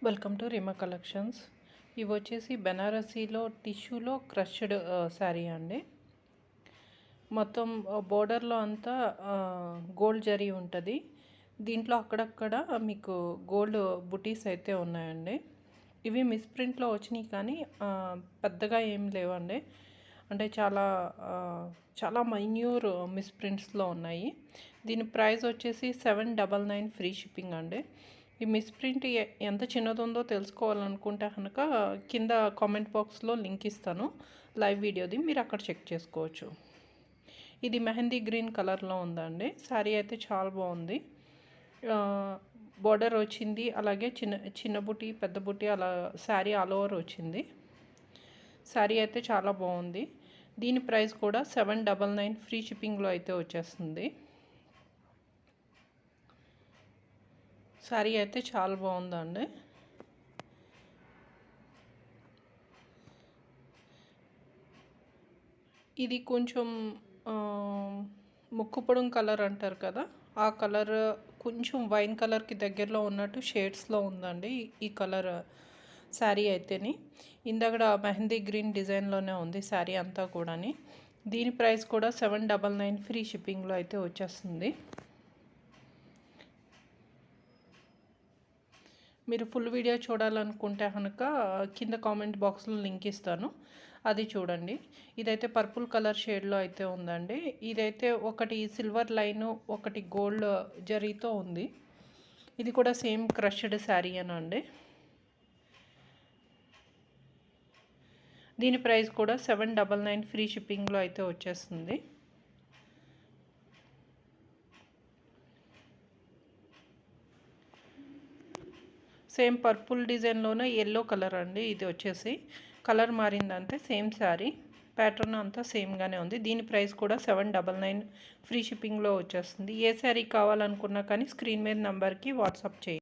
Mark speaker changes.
Speaker 1: Welcome to రిమా collections. ఇవి వచ్చేసి బెనారసీలో టిష్యూలో క్రష్డ్ శారీ అండి. మొత్తం బోర్డర్లో అంతా గోల్డ్ జరీ ఉంటుంది. దీంట్లో అక్కడక్కడ మీకు గోల్డ్ బుటీస్ అయితే ఉన్నాయండి. ఇవి మిస్ప్రింట్లో వచ్చినాయి కానీ పెద్దగా ఏం లేవండి. అంటే చాలా మైన్యూర్ మిస్ప్రింట్స్లో ఉన్నాయి. దీని ప్రైస్ వచ్చేసి 799 ఫ్రీ షిప్పింగ్ అండి. ఈ మిస్ప్రింట్ ఎంత చిన్నది ఉందో తెలుసుకోవాలనుకుంటే కనుక కింద కామెంట్ బాక్స్లో లింక్ ఇస్తాను లైవ్ వీడియోది, మీరు అక్కడ చెక్ చేసుకోవచ్చు. ఇది మెహందీ గ్రీన్ కలర్లో ఉందండి. శారీ అయితే చాలా బాగుంది. బోర్డర్ వచ్చింది, అలాగే చిన్న బుట్టి పెద్ద బుట్టి అలా శారీ ఆల్ ఓవర్ వచ్చింది. శారీ అయితే చాలా బాగుంది. దీని ప్రైస్ కూడా 799 ఫ్రీ షిప్పింగ్లో అయితే వచ్చేస్తుంది. శారీ అయితే చాలా బాగుందండి. ఇది కొంచెం ముక్కు పొడుం కలర్ అంటారు కదా, ఆ కలర్ కొంచెం వైన్ కలర్కి దగ్గరలో ఉన్నట్టు షేడ్స్లో ఉందండి ఈ కలర్ శారీ అయితేని. ఇందాక మెహందీ గ్రీన్ డిజైన్లోనే ఉంది శారీ అంతా కూడాని. దీని ప్రైస్ కూడా 799 ఫ్రీ షిప్పింగ్లో అయితే వచ్చేస్తుంది. మీరు ఫుల్ వీడియో చూడాలనుకుంటే కనుక కింద కామెంట్ బాక్స్లో లింక్ ఇస్తాను, అది చూడండి. ఇదైతే పర్పుల్ కలర్ షేడ్లో అయితే ఉందండి. ఇదైతే ఒకటి సిల్వర్ లైను, ఒకటి గోల్డ్ జరీతో ఉంది. ఇది కూడా సేమ్ క్రష్డ్ శారీ అనండి. దీని ప్రైస్ కూడా 799 ఫ్రీ షిప్పింగ్లో అయితే వచ్చేస్తుంది. సేమ్ పర్పుల్ డిజైన్లోనే ఎల్లో కలర్ అండి. ఇది వచ్చేసి కలర్ మారిందంటే సేమ్ శారీ ప్యాటర్న్ అంతా సేమ్గానే ఉంది. దీని ప్రైస్ కూడా 799 ఫ్రీ షిప్పింగ్లో వచ్చేస్తుంది. ఏ శారీ కావాలనుకున్నా కానీ స్క్రీన్ మీద నెంబర్కి వాట్సాప్ చేయండి.